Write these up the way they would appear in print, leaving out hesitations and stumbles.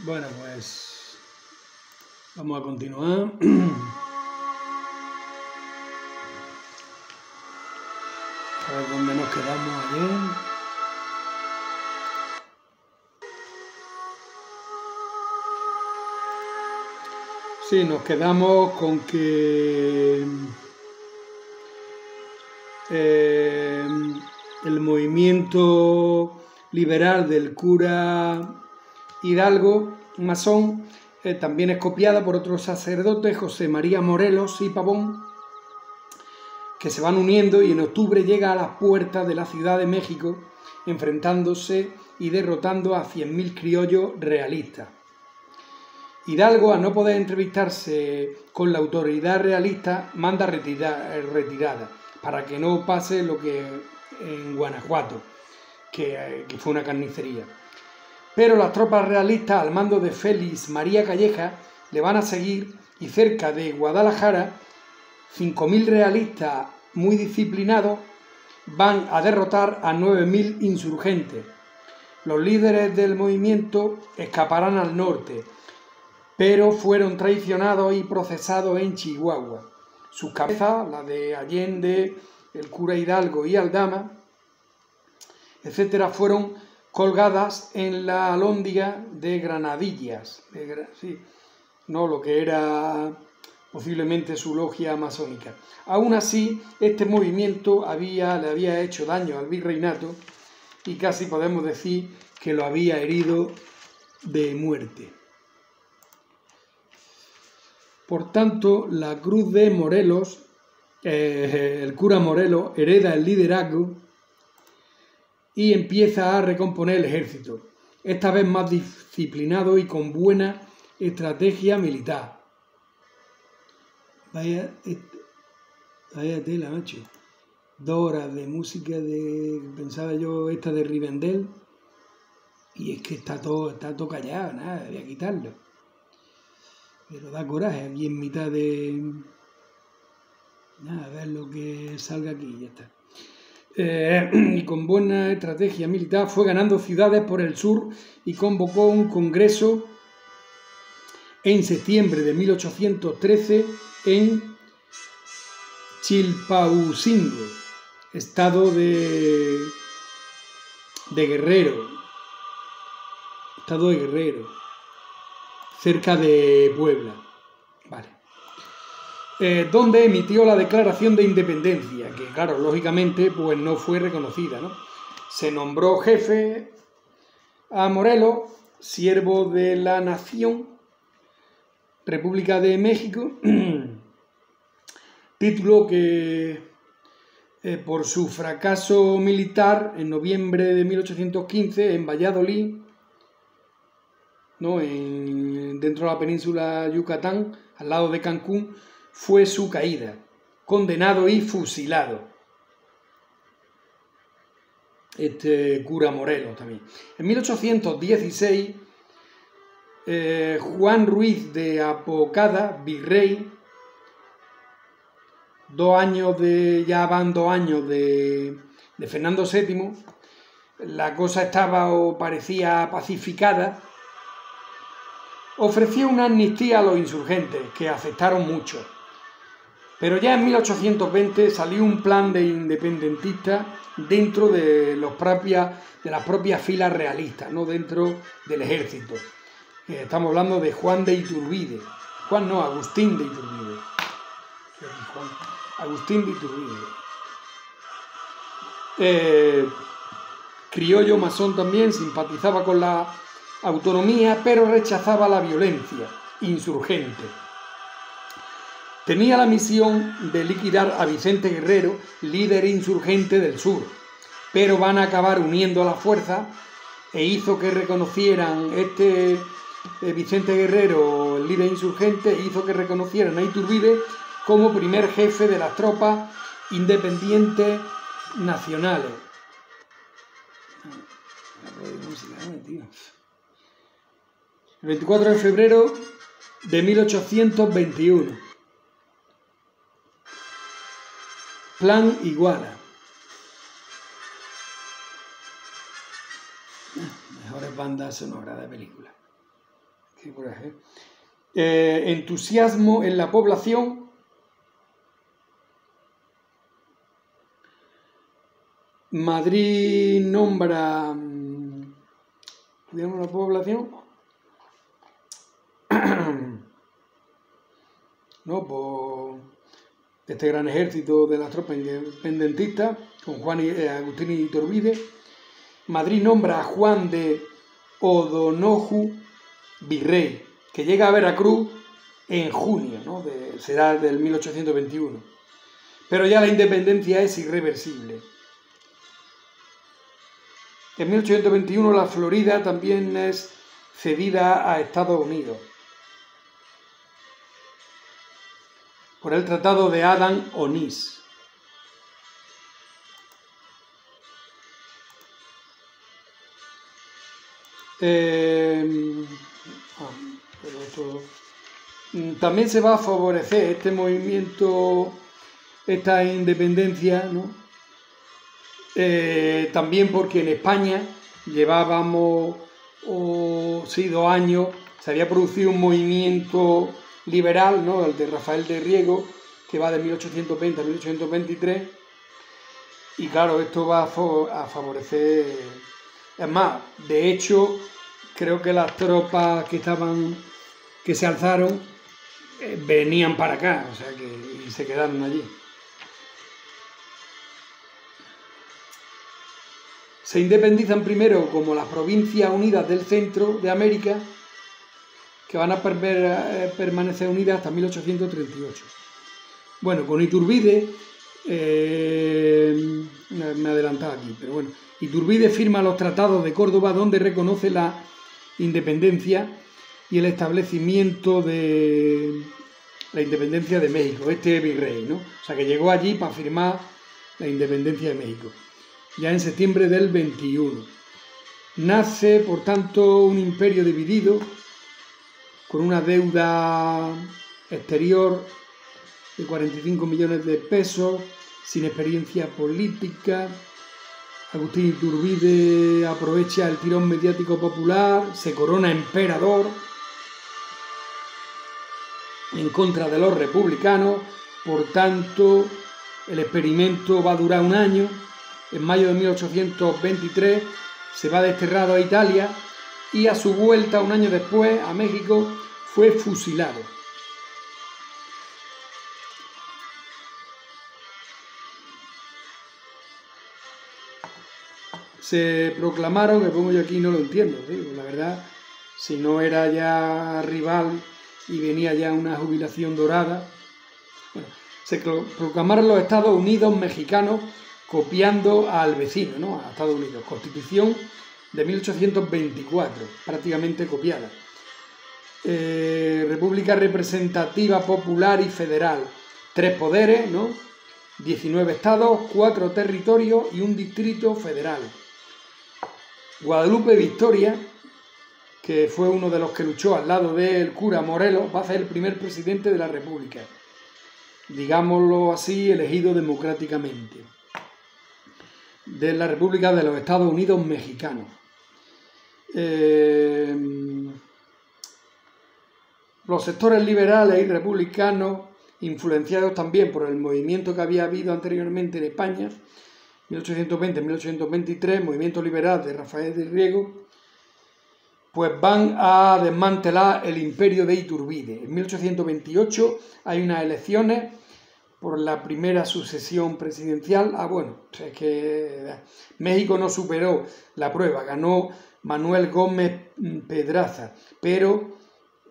Bueno, pues vamos a continuar. A ver dónde nos quedamos ayer. Sí, nos quedamos con que el movimiento liberal del cura Hidalgo, masón, también es copiada por otros sacerdotes, José María Morelos y Pavón, que se van uniendo y en octubre llega a las puertas de la Ciudad de México, enfrentándose y derrotando a 100.000 criollos realistas. Hidalgo, al no poder entrevistarse con la autoridad realista, manda retirada para que no pase lo que en Guanajuato, que fue una carnicería. Pero las tropas realistas, al mando de Félix María Calleja, le van a seguir y cerca de Guadalajara, 5.000 realistas muy disciplinados van a derrotar a 9.000 insurgentes. Los líderes del movimiento escaparán al norte, pero fueron traicionados y procesados en Chihuahua. Sus cabezas, la de Allende, el cura Hidalgo y Aldama, etcétera, fueron colgadas en la alhóndiga de Granadillas, lo que era posiblemente su logia masónica. Aún así, este movimiento le había hecho daño al virreinato y casi podemos decir que lo había herido de muerte. Por tanto, la cruz de Morelos, el cura Morelos, hereda el liderazgo y empieza a recomponer el ejército, esta vez más disciplinado y con buena estrategia militar. Vaya tela, macho. 2 horas de música pensaba yo, esta de Rivendell, y es que está todo callado, nada, voy a quitarlo. Pero da coraje aquí en mitad de... Nada, a ver lo que salga aquí, ya está. Y con buena estrategia militar fue ganando ciudades por el sur y convocó un congreso en septiembre de 1813 en Chilpancingo, estado de Guerrero, cerca de Puebla, vale. Donde emitió la declaración de independencia, que claro, lógicamente pues no fue reconocida, ¿no? Se nombró jefe a Morelos, siervo de la nación, República de México, título que por su fracaso militar en noviembre de 1815 en Valladolid, ¿no? Dentro de la península Yucatán, al lado de Cancún, fue su caída, condenado y fusilado. Este cura Morelos también. En 1816, Juan Ruiz de Apocada, virrey, 2 años ya van 2 años de Fernando VII, la cosa estaba o parecía pacificada, ofreció una amnistía a los insurgentes, que aceptaron mucho. Pero ya en 1820 salió un plan de independentistas dentro de las propias filas realistas, no dentro del ejército. Estamos hablando de Juan de Iturbide. Agustín de Iturbide. Agustín de Iturbide. Criollo masón también, simpatizaba con la autonomía, pero rechazaba la violencia insurgente. Tenía la misión de liquidar a Vicente Guerrero, líder insurgente del sur, pero van a acabar uniendo a la fuerza e hizo que reconocieran Vicente Guerrero, el líder insurgente, hizo que reconocieran a Iturbide como primer jefe de las tropas independientes nacionales. El 24 de febrero de 1821. Plan Iguala. Mejores bandas sonoras de películas. y coraje. Entusiasmo en la población. Madrid nombra, digamos, la población, ¿no? Por este gran ejército de las tropas independentistas, con Juan y Agustín Iturbide. Madrid nombra a Juan de O'Donoju virrey, que llega a Veracruz en junio, ¿no? Será del 1821. Pero ya la independencia es irreversible. En 1821 la Florida también es cedida a Estados Unidos por el Tratado de Adams-Onís. También se va a favorecer este movimiento, esta independencia, ¿no? También porque en España llevábamos 2 años, se había producido un movimiento liberal, ¿no? El de Rafael de Riego, que va de 1820 a 1823, y claro, esto va a favorecer. Es más, de hecho, creo que las tropas que se alzaron venían para acá, o sea y se quedaron allí. Se independizan primero como las Provincias Unidas del Centro de América, que van a permanecer unidas hasta 1838. Bueno, con Iturbide, me he adelantado aquí, pero bueno, Iturbide firma los tratados de Córdoba, donde reconoce la independencia y el establecimiento de la independencia de México, este virrey, ¿no? O sea, que llegó allí para firmar la independencia de México, ya en septiembre del 21. Nace, por tanto, un imperio dividido, con una deuda exterior de 45 millones de pesos, sin experiencia política. Agustín Iturbide aprovecha el tirón mediático popular, se corona emperador en contra de los republicanos. Por tanto, el experimento va a durar 1 año. En mayo de 1823 se va desterrado a Italia y a su vuelta 1 año después a México fue fusilado. Se proclamaron, que pongo yo aquí no lo entiendo, ¿sí? La verdad, si no era ya rival y venía ya una jubilación dorada. Bueno, se proclamaron los Estados Unidos mexicanos copiando al vecino, ¿no? A Estados Unidos. Constitución de 1824, prácticamente copiada. República representativa, popular y federal. 3 poderes, ¿no? 19 estados, 4 territorios y un distrito federal. Guadalupe Victoria, que fue uno de los que luchó al lado del cura Morelos, va a ser el primer presidente de la República, digámoslo así, elegido democráticamente, de la República de los Estados Unidos Mexicanos. Los sectores liberales y republicanos, influenciados también por el movimiento que había habido anteriormente en España, 1820-1823, movimiento liberal de Rafael de Riego, pues van a desmantelar el imperio de Iturbide. En 1828 hay unas elecciones por la primera sucesión presidencial. Bueno, es que México no superó la prueba, ganó Manuel Gómez Pedraza, pero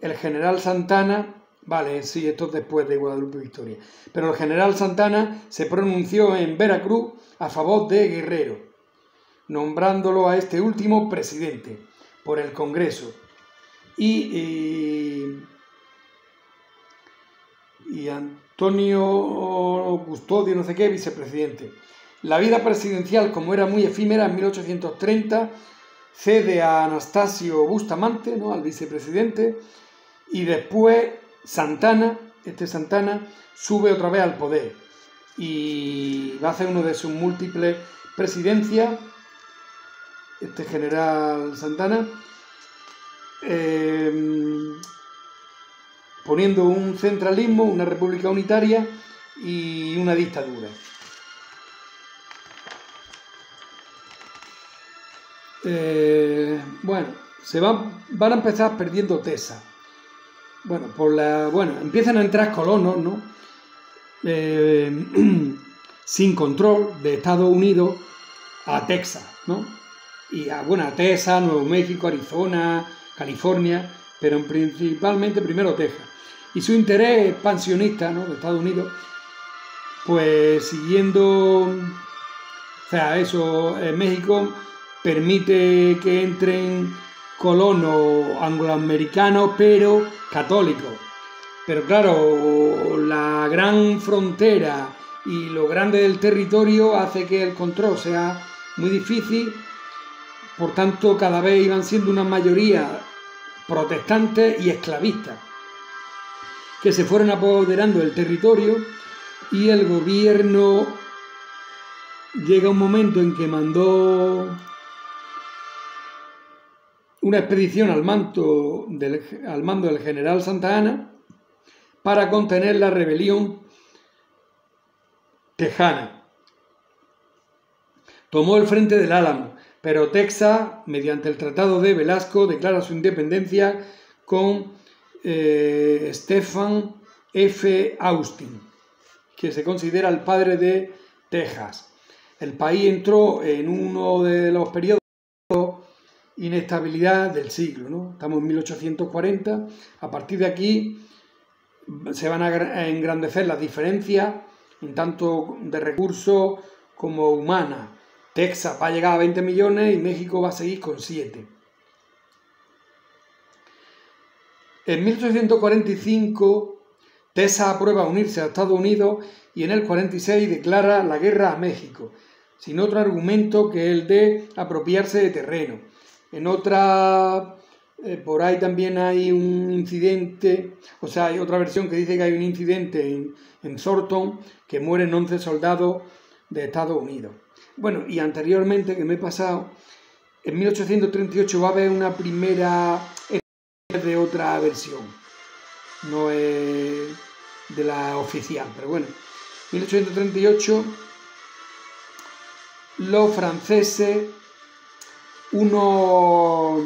el general Santana, vale, sí, esto es después de Guadalupe Victoria, pero el general Santana se pronunció en Veracruz a favor de Guerrero, nombrándolo a este último presidente por el Congreso y Antonio Custodio, no sé qué, vicepresidente. La vida presidencial, como era muy efímera, en 1830 cede a Anastasio Bustamante, ¿no?, al vicepresidente, y después Santana sube otra vez al poder y va a hacer uno de sus múltiples presidencias, este general Santana, poniendo un centralismo, una república unitaria y una dictadura. Bueno, van a empezar perdiendo Texas. Bueno, empiezan a entrar colonos, ¿no? Sin control de Estados Unidos a Texas, ¿no? Y a Texas, Nuevo México, Arizona, California, pero principalmente primero Texas. Y su interés expansionista, ¿no?, de Estados Unidos, pues siguiendo, México permite que entren colonos angloamericanos, pero católicos. Pero claro, la gran frontera y lo grande del territorio hace que el control sea muy difícil. Por tanto, cada vez iban siendo una mayoría protestantes y esclavistas, que se fueron apoderando del territorio, y el gobierno llega un momento en que mandó una expedición al mando del general Santa Anna para contener la rebelión tejana. Tomó el frente del Álamo, pero Texas, mediante el Tratado de Velasco, declara su independencia con Stephen F. Austin, que se considera el padre de Texas. El país entró en uno de los periodos de inestabilidad del siglo, ¿no? Estamos en 1840. A partir de aquí se van a engrandecer las diferencias, en tanto de recursos como humanas. Texas va a llegar a 20 millones y México va a seguir con 7. En 1845, Texas aprueba unirse a Estados Unidos y en el 46 declara la guerra a México, sin otro argumento que el de apropiarse de terreno. En otra, por ahí también hay un incidente, hay otra versión que dice que hay un incidente en Thornton, que mueren 11 soldados de Estados Unidos. Bueno, y anteriormente, que me he pasado, en 1838 va a haber una primera de otra versión, no es de la oficial, pero bueno, 1838 los franceses, unos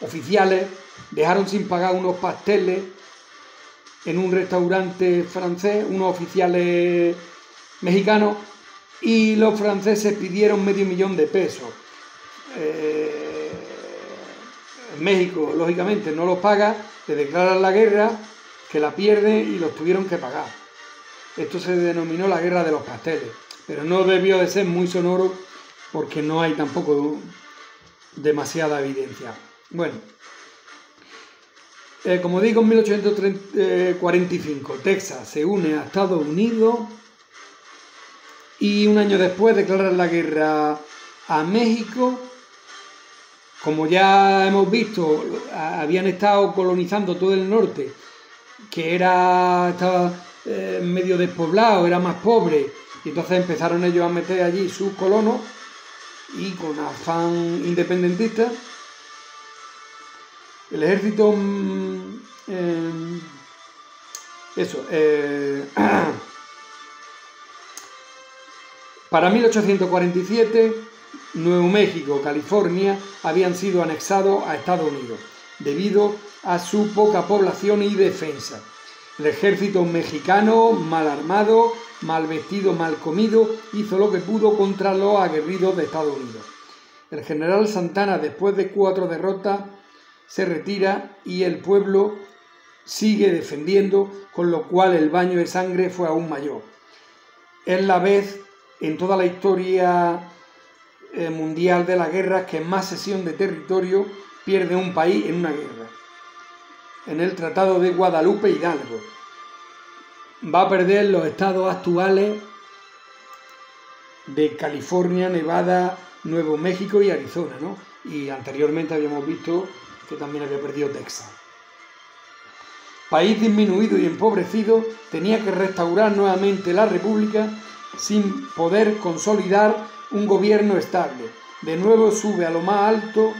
oficiales dejaron sin pagar unos pasteles en un restaurante francés, unos oficiales mexicanos, y los franceses pidieron $500,000 de pesos. México, lógicamente, no los paga, le declaran la guerra, que la pierden y los tuvieron que pagar. Esto se denominó la Guerra de los Pasteles, pero no debió de ser muy sonoro porque no hay tampoco demasiada evidencia. Bueno, como digo, en 1845 Texas se une a Estados Unidos y un año después declaran la guerra a México. Como ya hemos visto, habían estado colonizando todo el norte, que estaba medio despoblado, era más pobre, y entonces empezaron ellos a meter allí sus colonos, y con afán independentista, el ejército para 1847, Nuevo México, California, habían sido anexados a Estados Unidos, debido a su poca población y defensa. El ejército mexicano, mal armado, mal vestido, mal comido, hizo lo que pudo contra los aguerridos de Estados Unidos. El general Santa Anna, después de 4 derrotas, se retira y el pueblo sigue defendiendo, con lo cual el baño de sangre fue aún mayor. Es la vez en toda la historia mundial de las guerras que más cesión de territorio pierde un país en una guerra. En el Tratado de Guadalupe Hidalgo va a perder los estados actuales de California, Nevada, Nuevo México y Arizona, ¿no? Y anteriormente habíamos visto que también había perdido Texas. País disminuido y empobrecido, tenía que restaurar nuevamente la república sin poder consolidar un gobierno estable. De nuevo sube a lo más alto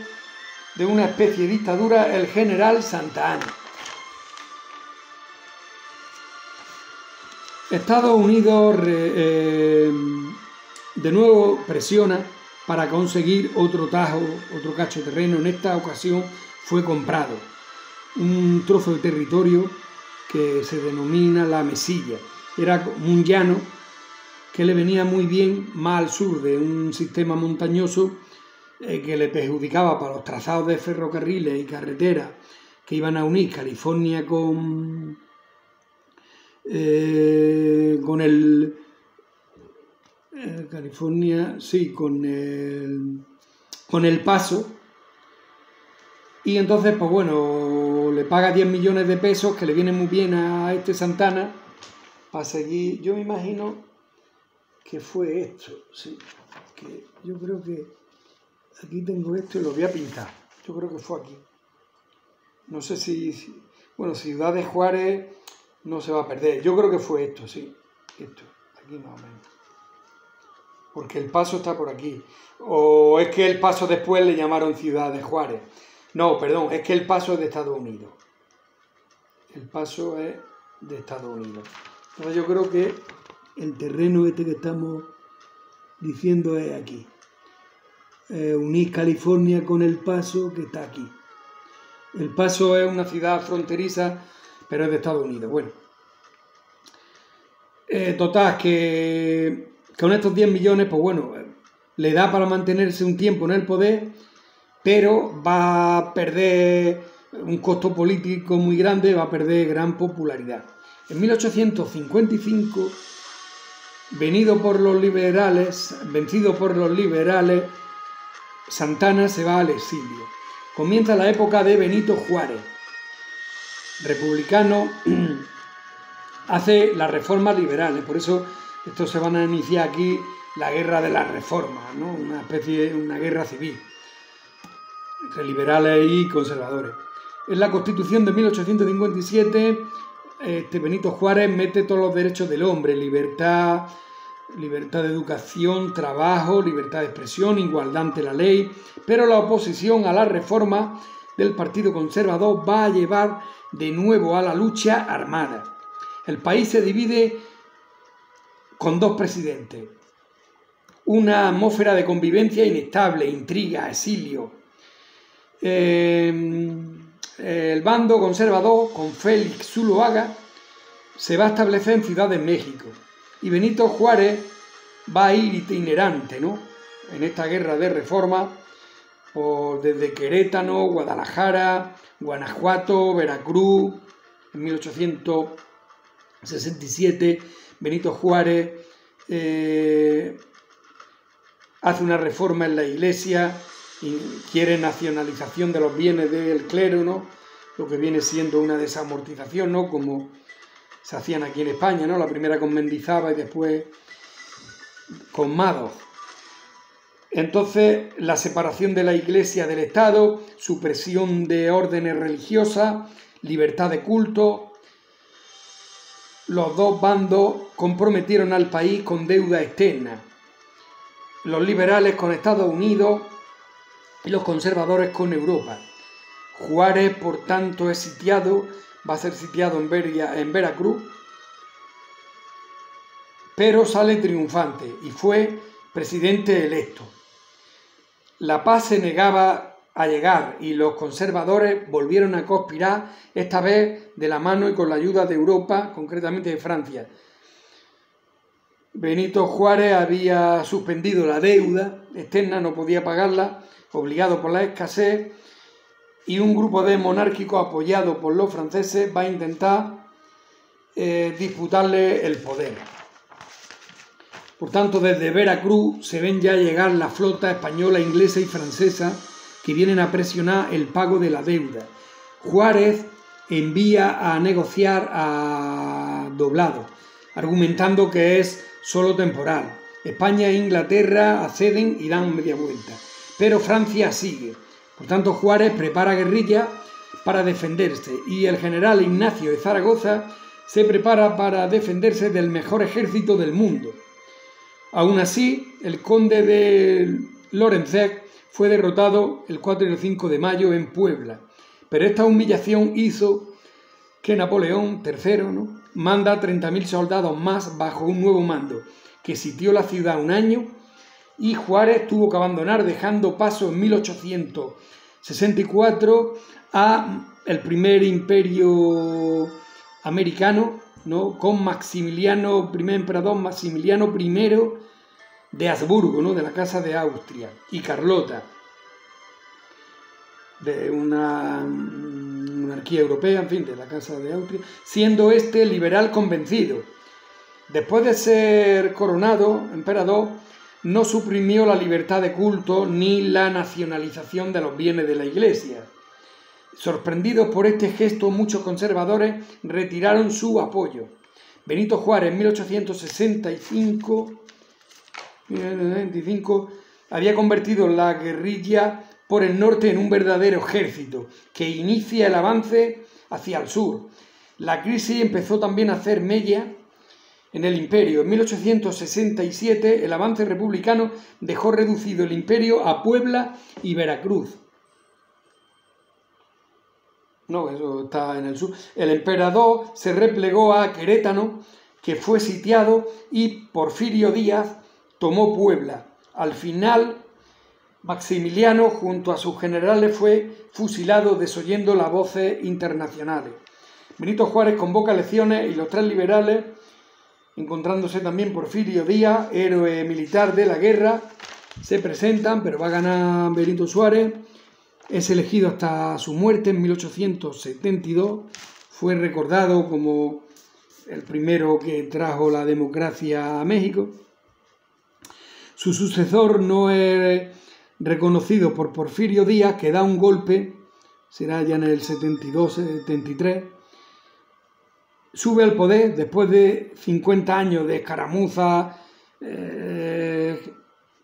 de una especie de dictadura el general Santa Anna. Estados Unidos de nuevo presiona para conseguir otro tajo, otro cacho de terreno. En esta ocasión fue comprado un trozo de territorio que se denomina La Mesilla. Era un llano que le venía muy bien más al sur de un sistema montañoso que le perjudicaba para los trazados de ferrocarriles y carreteras que iban a unir California con el Paso. Y entonces, pues bueno, le paga 10 millones de pesos, que le viene muy bien a este Santana, para seguir. Yo me imagino que fue esto, sí, que yo creo que aquí tengo esto y lo voy a pintar. Yo creo que fue aquí. No sé bueno, Ciudad de Juárez no se va a perder. Yo creo que fue esto, sí, esto, aquí más o menos. Porque el Paso está por aquí. O es que el Paso después le llamaron Ciudad de Juárez. No, perdón, es que el Paso es de Estados Unidos. El Paso es de Estados Unidos. Entonces yo creo que el terreno este que estamos diciendo es aquí. Unir California con El Paso, que está aquí. El Paso es una ciudad fronteriza, pero es de Estados Unidos. Bueno. Total, que con estos 10 millones, pues bueno, le da para mantenerse un tiempo en el poder, pero va a perder un costo político muy grande, va a perder gran popularidad. En 1855, vencido por los liberales, Santana se va al exilio. Comienza la época de Benito Juárez, republicano, hace las reformas liberales, por eso estos se van a iniciar aquí la guerra de las reformas, ¿no? Una guerra civil entre liberales y conservadores. En la Constitución de 1857, Benito Juárez mete todos los derechos del hombre: libertad de educación, trabajo, libertad de expresión, igualdad ante la ley, pero la oposición a la reforma del Partido Conservador va a llevar de nuevo a la lucha armada. El país se divide con dos presidentes, una atmósfera de convivencia inestable, intriga, exilio. El bando conservador, con Félix Zuloaga, se va a establecer en Ciudad de México, y Benito Juárez va a ir itinerante, ¿no?, en esta guerra de reforma, desde Querétaro, Guadalajara, Guanajuato, Veracruz. En 1867 Benito Juárez hace una reforma en la Iglesia y quiere nacionalización de los bienes del clero, ¿no?, lo que viene siendo una desamortización, ¿no?, como se hacían aquí en España, ¿no?, la primera con Mendizábal y después con Madoz. Entonces, la separación de la Iglesia del Estado, supresión de órdenes religiosas, libertad de culto. Los dos bandos comprometieron al país con deuda externa. Los liberales con Estados Unidos y los conservadores con Europa. Juárez, por tanto, va a ser sitiado en Veracruz, pero sale triunfante y fue presidente electo. La paz se negaba a llegar y los conservadores volvieron a conspirar, esta vez de la mano y con la ayuda de Europa, concretamente de Francia. Benito Juárez había suspendido la deuda externa, no podía pagarla, obligado por la escasez, y un grupo de monárquicos apoyado por los franceses va a intentar disputarle el poder. Por tanto, desde Veracruz se ven ya llegar la flota española, inglesa y francesa que vienen a presionar el pago de la deuda. Juárez envía a negociar a Doblado, argumentando que es solo temporal. España e Inglaterra acceden y dan media vuelta, pero Francia sigue. Por tanto, Juárez prepara guerrilla para defenderse y el general Ignacio de Zaragoza se prepara para defenderse del mejor ejército del mundo. Aún así, el conde de Lorenzec fue derrotado el 4 y el 5 de mayo en Puebla. Pero esta humillación hizo que Napoleón III, ¿no?, manda 30.000 soldados más bajo un nuevo mando, que sitió la ciudad un año, y Juárez tuvo que abandonar, dejando paso en 1864 a el primer imperio americano, ¿no?, con Maximiliano, primer emperador Maximiliano I de Habsburgo, ¿no?, de la Casa de Austria, y Carlota, de una monarquía europea, en fin, de la Casa de Austria, siendo este liberal convencido. Después de ser coronado emperador, no suprimió la libertad de culto ni la nacionalización de los bienes de la Iglesia. Sorprendidos por este gesto, muchos conservadores retiraron su apoyo. Benito Juárez, en 1865, había convertido la guerrilla por el norte en un verdadero ejército que inicia el avance hacia el sur. La crisis empezó también a hacer mella en el imperio. En 1867 el avance republicano dejó reducido el imperio a Puebla y Veracruz. No, eso está en el sur. El emperador se replegó a Querétaro, que fue sitiado, y Porfirio Díaz tomó Puebla. Al final, Maximiliano, junto a sus generales, fue fusilado desoyendo las voces internacionales. Benito Juárez convoca elecciones y los tres liberales, encontrándose también Porfirio Díaz, héroe militar de la guerra, se presentan, pero va a ganar Benito Juárez. Es elegido hasta su muerte en 1872. Fue recordado como el primero que trajo la democracia a México. Su sucesor no es reconocido por Porfirio Díaz, que da un golpe, será ya en el 72-73, sube al poder después de 50 años de escaramuza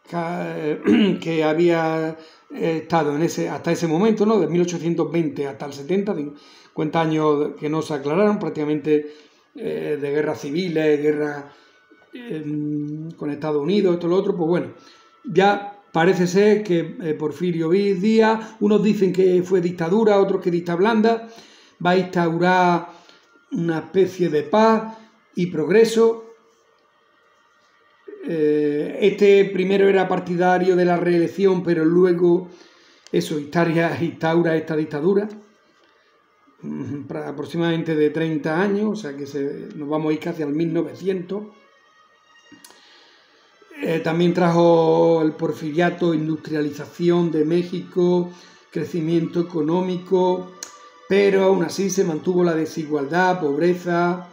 que había estado hasta ese momento, ¿no?, de 1820 hasta el 70, 50 años que no se aclararon, prácticamente de guerras civiles, guerra con Estados Unidos, esto lo otro. Pues bueno, ya parece ser que Porfirio Díaz, unos dicen que fue dictadura, otros que dictadura blanda, va a instaurar una especie de paz y progreso. Este primero era partidario de la reelección, pero luego eso instaura esta dictadura, aproximadamente de 30 años, o sea que nos vamos a ir casi al 1900. También trajo el porfiriato, industrialización de México, crecimiento económico, pero aún así se mantuvo la desigualdad, pobreza,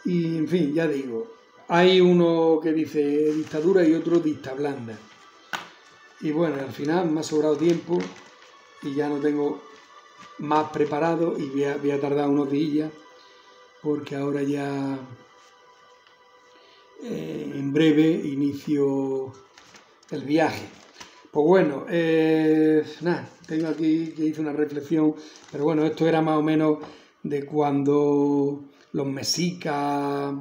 y en fin, ya digo, hay uno que dice dictadura y otro dicta blanda. Y bueno, al final me ha sobrado tiempo y ya no tengo más preparado y voy a tardar unos días, porque ahora ya en breve inicio el viaje. Pues bueno, nada, tengo aquí que hice una reflexión, pero bueno, esto era más o menos de cuando los mexicas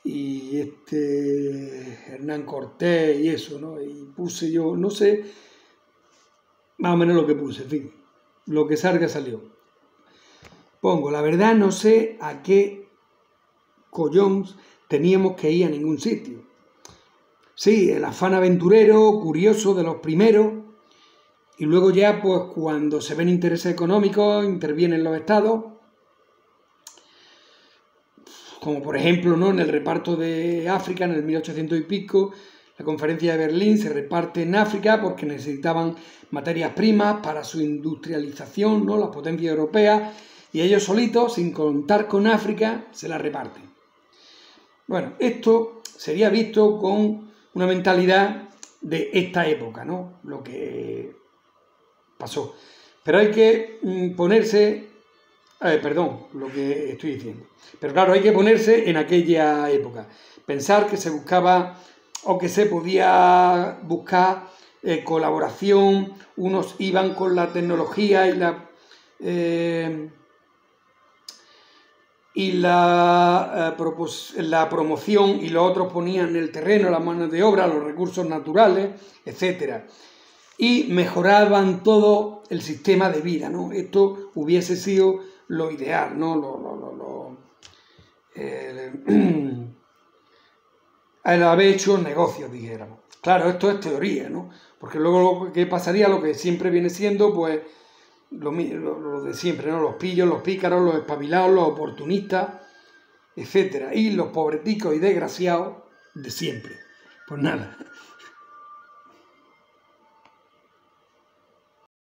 y Hernán Cortés y eso, ¿no? Y puse yo, no sé, más o menos lo que puse, en fin, lo que salga salió. Pongo, la verdad no sé a qué collons teníamos que ir a ningún sitio. Sí, el afán aventurero, curioso de los primeros, y luego ya, pues cuando se ven intereses económicos, intervienen los estados, como por ejemplo, ¿no?, en el reparto de África, en el 1800 y pico, la conferencia de Berlín se reparte en África porque necesitaban materias primas para su industrialización, ¿no?, las potencias europeas, y ellos solitos, sin contar con África, se la reparten. Bueno, esto sería visto con una mentalidad de esta época, ¿no?, lo que pasó. Pero hay que ponerse, lo que estoy diciendo. Pero claro, hay que ponerse en aquella época. Pensar que se buscaba o que se podía buscar colaboración, unos iban con la tecnología y y la promoción, y los otros ponían el terreno, la mano de obra, los recursos naturales, etc. Y mejoraban todo el sistema de vida, ¿no? Esto hubiese sido lo ideal, ¿no? El haber hecho negocios, dijéramos. Claro, esto es teoría, ¿no? Porque luego, ¿qué pasaría? Lo que siempre viene siendo, pues, lo de siempre, ¿no? Los pillos, los pícaros, los espabilados, los oportunistas, etcétera. Y los pobreticos y desgraciados de siempre. Pues nada.